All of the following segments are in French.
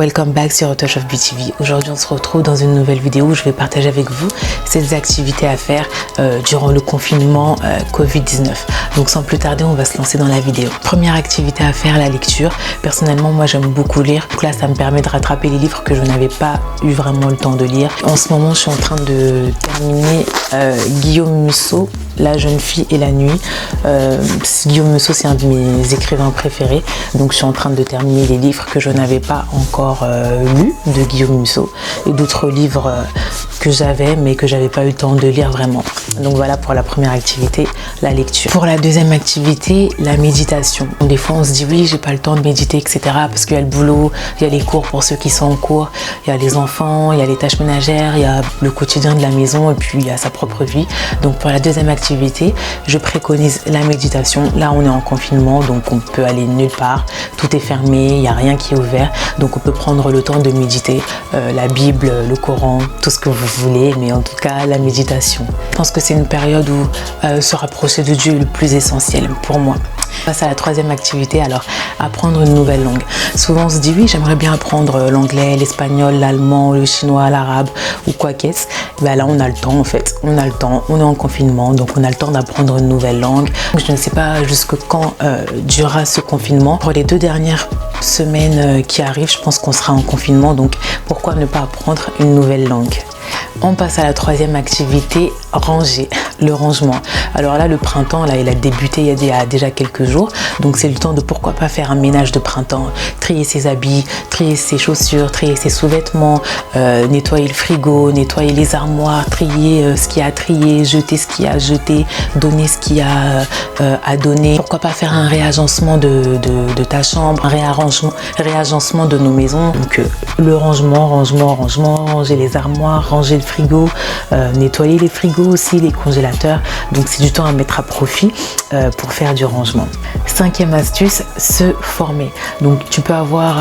welcome back sur A Touch of Beauty TV. Aujourd'hui on se retrouve dans une nouvelle vidéo où je vais partager avec vous ces activités à faire durant le confinement Covid-19. Donc sans plus tarder, on va se lancer dans la vidéo. Première activité à faire, la lecture. Personnellement, moi j'aime beaucoup lire. Donc là ça me permet de rattraper les livres que je n'avais pas eu vraiment le temps de lire. En ce moment je suis en train de terminer Guillaume Musso, La jeune fille et la nuit. Guillaume Musso, c'est un de mes écrivains préférés. Donc je suis en train de terminer les livres que je n'avais pas encore lus de Guillaume Musso et d'autres livres que j'avais mais que j'avais pas eu le temps de lire vraiment. Donc voilà pour la première activité, la lecture. Pour la deuxième activité, la méditation. Donc, des fois on se dit oui, j'ai pas le temps de méditer, etc. parce qu'il y a le boulot, il y a les cours pour ceux qui sont en cours, il y a les enfants, il y a les tâches ménagères, il y a le quotidien de la maison et puis il y a sa propre vie. Donc pour la deuxième activité, je préconise la méditation. Là on est en confinement, donc on peut aller nulle part, tout est fermé, il n'y a rien qui est ouvert, donc on peut prendre le temps de méditer, la Bible, le Coran, tout ce que vous voulez, mais en tout cas la méditation. Je pense que c'est une période où se rapprocher de Dieu est le plus essentiel pour moi. On passe à la troisième activité, alors apprendre une nouvelle langue. Souvent on se dit oui, j'aimerais bien apprendre l'anglais, l'espagnol, l'allemand, le chinois, l'arabe ou quoi qu'est-ce. Ben là on a le temps en fait, on a le temps, on est en confinement, donc on a le temps d'apprendre une nouvelle langue. Je ne sais pas jusque quand durera ce confinement. Pour les 2 dernières semaines qui arrivent, je pense qu'on sera en confinement, donc pourquoi ne pas apprendre une nouvelle langue? On passe à la troisième activité, ranger, le rangement. Alors là, le printemps, là, il a débuté il y a déjà quelques jours. Donc c'est le temps de pourquoi pas faire un ménage de printemps, trier ses habits, trier ses chaussures, trier ses sous-vêtements, nettoyer le frigo, nettoyer les armoires, trier ce qu'il y a à trier, jeter ce qu'il y a à jeter, donner ce qu'il y a à donner. Pourquoi pas faire un réagencement de ta chambre, un réagencement de nos maisons. Donc le rangement, ranger les armoires, ranger le frigo, nettoyer les frigos aussi, les congélateurs. Donc c'est du temps à mettre à profit pour faire du rangement. 5e astuce, se former. Donc tu peux avoir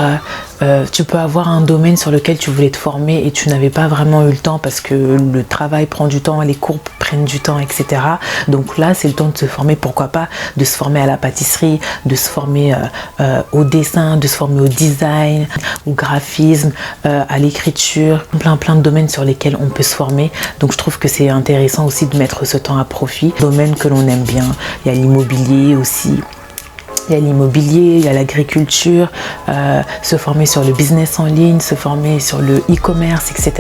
un domaine sur lequel tu voulais te former et tu n'avais pas vraiment eu le temps parce que le travail prend du temps, les cours prennent du temps, etc. Donc là, c'est le temps de se former. Pourquoi pas de se former à la pâtisserie, de se former au dessin, de se former au design, au graphisme, à l'écriture, plein de domaines sur lesquels on peut se former. Donc je trouve que c'est intéressant aussi de mettre ce temps à profit. Domaine que l'on aime bien. Il y a l'immobilier aussi. Il y a l'immobilier, il y a l'agriculture, se former sur le business en ligne, se former sur le e-commerce, etc.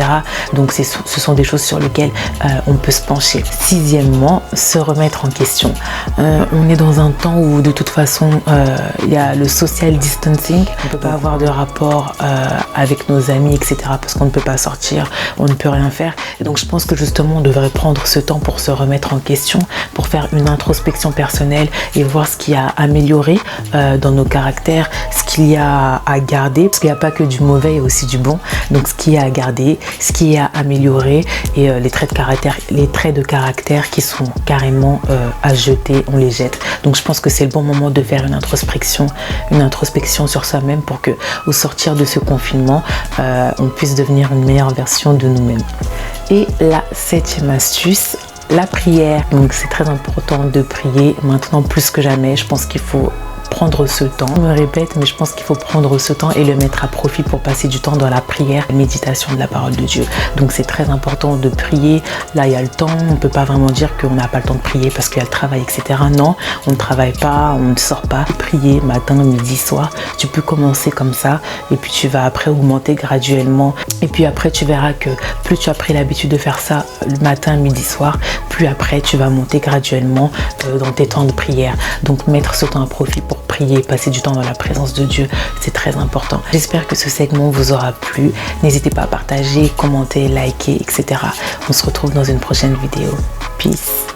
Donc ce sont des choses sur lesquelles on peut se pencher. 6e, se remettre en question. On est dans un temps où de toute façon il y a le social distancing. On ne peut pas avoir de rapport avec nos amis, etc. parce qu'on ne peut pas sortir, on ne peut rien faire. Et donc je pense que justement on devrait prendre ce temps pour se remettre en question, pour faire une introspection personnelle et voir ce qui a amélioré dans nos caractères, ce qu'il y a à garder, parce qu'il n'y a pas que du mauvais, il y a aussi du bon. Donc ce qu'il y a à garder, ce qu'il y a à améliorer et les traits de caractère qui sont carrément à jeter, on les jette. Donc je pense que c'est le bon moment de faire une introspection sur soi-même pour que au sortir de ce confinement, on puisse devenir une meilleure version de nous-mêmes. Et la 7e astuce, la prière. Donc c'est très important de prier maintenant plus que jamais. Je pense qu'il faut prendre ce temps. Je me répète, mais je pense qu'il faut prendre ce temps et le mettre à profit pour passer du temps dans la prière, la méditation de la parole de Dieu. Donc c'est très important de prier. Là, il y a le temps. On ne peut pas vraiment dire qu'on n'a pas le temps de prier parce qu'il y a le travail, etc. Non, on ne travaille pas, on ne sort pas. Prier matin, midi, soir. Tu peux commencer comme ça et puis tu vas après augmenter graduellement. Et puis après, tu verras que plus tu as pris l'habitude de faire ça le matin, midi, soir, plus après tu vas monter graduellement dans tes temps de prière. Donc mettre ce temps à profit pour prier, passer du temps dans la présence de Dieu, c'est très important. J'espère que ce segment vous aura plu. N'hésitez pas à partager, commenter, liker, etc. On se retrouve dans une prochaine vidéo. Peace.